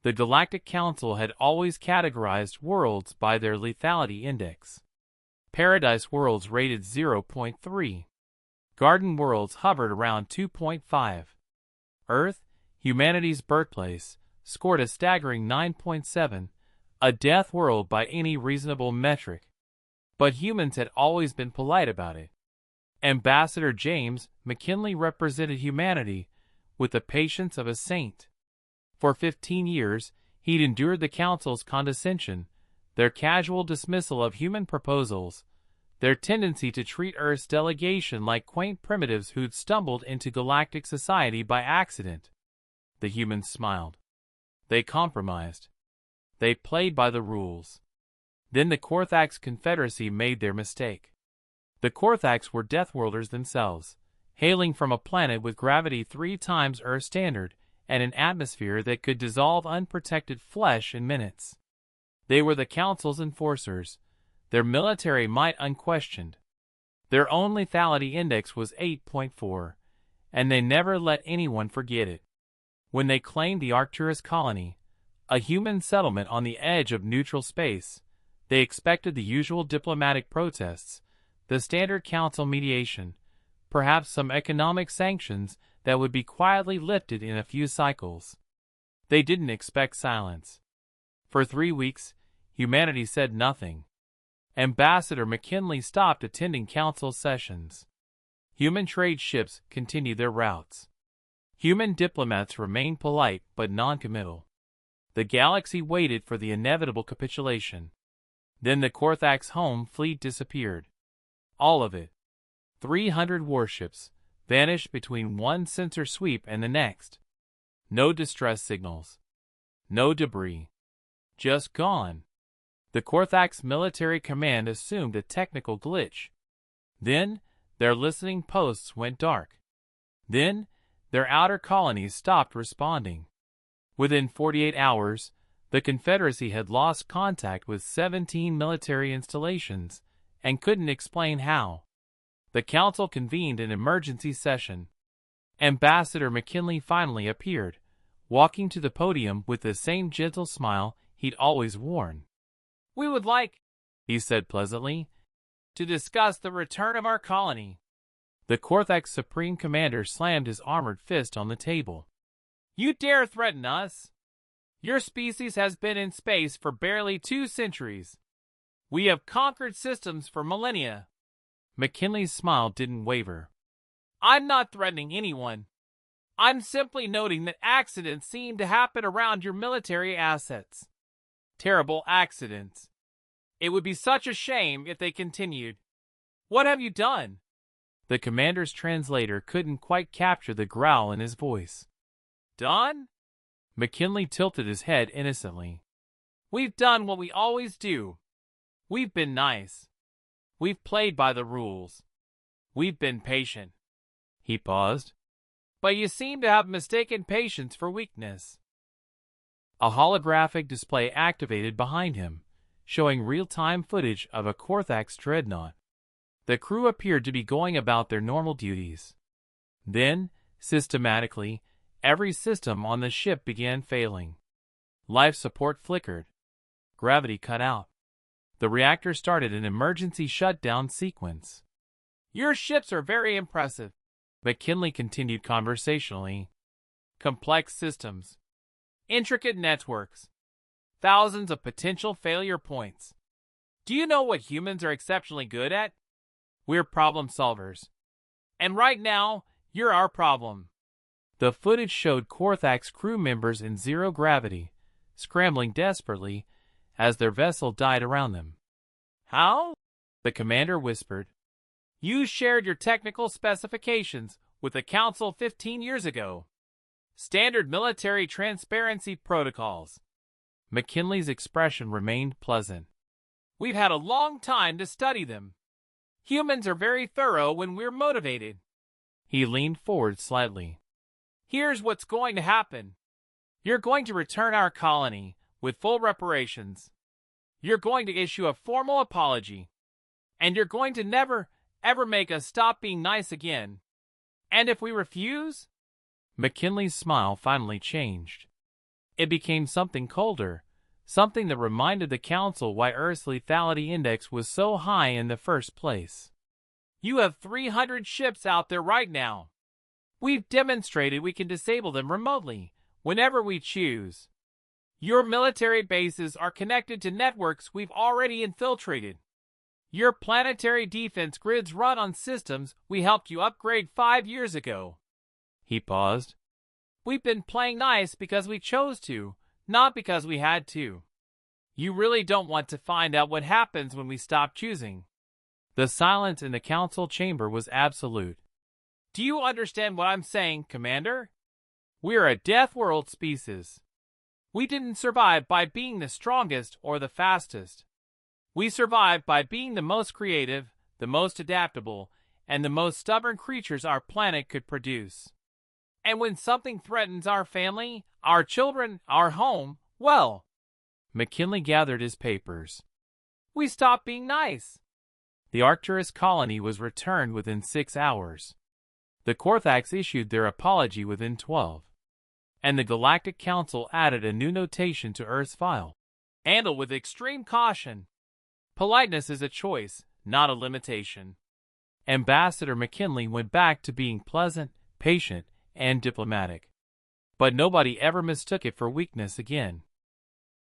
The Galactic Council had always categorized worlds by their lethality index. Paradise worlds rated 0.3. Garden worlds hovered around 2.5. Earth, humanity's birthplace, scored a staggering 9.7, a death world by any reasonable metric. But humans had always been polite about it. Ambassador James McKinley represented humanity with the patience of a saint. For 15 years, he'd endured the Council's condescension, their casual dismissal of human proposals, their tendency to treat Earth's delegation like quaint primitives who'd stumbled into galactic society by accident. The humans smiled. They compromised. They played by the rules. Then the Korthax Confederacy made their mistake. The Korthax were Deathworlders themselves, hailing from a planet with gravity 3 times Earth standard and an atmosphere that could dissolve unprotected flesh in minutes. They were the Council's enforcers, their military might unquestioned. Their own lethality index was 8.4, and they never let anyone forget it. When they claimed the Arcturus colony, a human settlement on the edge of neutral space, they expected the usual diplomatic protests, the standard Council mediation, perhaps some economic sanctions that would be quietly lifted in a few cycles. They didn't expect silence. For 3 weeks, humanity said nothing. Ambassador McKinley stopped attending Council sessions. Human trade ships continued their routes. Human diplomats remained polite but non-committal. The galaxy waited for the inevitable capitulation. Then the Korthax home fleet disappeared. All of it. 300 warships vanished between one sensor sweep and the next. No distress signals. No debris. Just gone. The Korthax military command assumed a technical glitch. Then, their listening posts went dark. Then, their outer colonies stopped responding. Within 48 hours, the Confederacy had lost contact with 17 military installations and couldn't explain how. The Council convened an emergency session. Ambassador McKinley finally appeared, walking to the podium with the same gentle smile he'd always worn. "We would like," he said pleasantly, "to discuss the return of our colony." The Korthax Supreme Commander slammed his armored fist on the table. "You dare threaten us? Your species has been in space for barely 2 centuries. We have conquered systems for millennia." McKinley's smile didn't waver. "I'm not threatening anyone. I'm simply noting that accidents seem to happen around your military assets. Terrible accidents. It would be such a shame if they continued. What have you done?" The commander's translator couldn't quite capture the growl in his voice. "Done?" McKinley tilted his head innocently. "We've done what we always do. We've been nice. We've played by the rules. We've been patient." He paused. "But you seem to have mistaken patience for weakness." A holographic display activated behind him, showing real-time footage of a Korthax dreadnought. The crew appeared to be going about their normal duties. Then, systematically, every system on the ship began failing. Life support flickered. Gravity cut out. The reactor started an emergency shutdown sequence. "Your ships are very impressive," McKinley continued conversationally. "Complex systems. Intricate networks. Thousands of potential failure points. Do you know what humans are exceptionally good at? We're problem solvers. And right now, you're our problem." The footage showed Korthax crew members in zero gravity, scrambling desperately as their vessel died around them. "How?" the commander whispered. "You shared your technical specifications with the Council 15 years ago. Standard military transparency protocols." McKinley's expression remained pleasant. "We've had a long time to study them. Humans are very thorough when we're motivated." He leaned forward slightly. "Here's what's going to happen. You're going to return our colony with full reparations. You're going to issue a formal apology. And you're going to never, ever make us stop being nice again. And if we refuse?" McKinley's smile finally changed. It became something colder, something that reminded the Council why Earth's lethality index was so high in the first place. You have 300 ships out there right now. We've demonstrated we can disable them remotely, whenever we choose. Your military bases are connected to networks we've already infiltrated. Your planetary defense grids run on systems we helped you upgrade 5 years ago. He paused. We've been playing nice because we chose to, not because we had to. You really don't want to find out what happens when we stop choosing. The silence in the council chamber was absolute. Do you understand what I'm saying, Commander? We're a death world species. We didn't survive by being the strongest or the fastest. We survived by being the most creative, the most adaptable, and the most stubborn creatures our planet could produce. And when something threatens our family, our children, our home, well, McKinley gathered his papers. We stopped being nice. The Arcturus colony was returned within 6 hours. The Korthax issued their apology within 12. And the Galactic Council added a new notation to Earth's file. Handle with extreme caution. Politeness is a choice, not a limitation. Ambassador McKinley went back to being pleasant, patient, and diplomatic. But nobody ever mistook it for weakness again.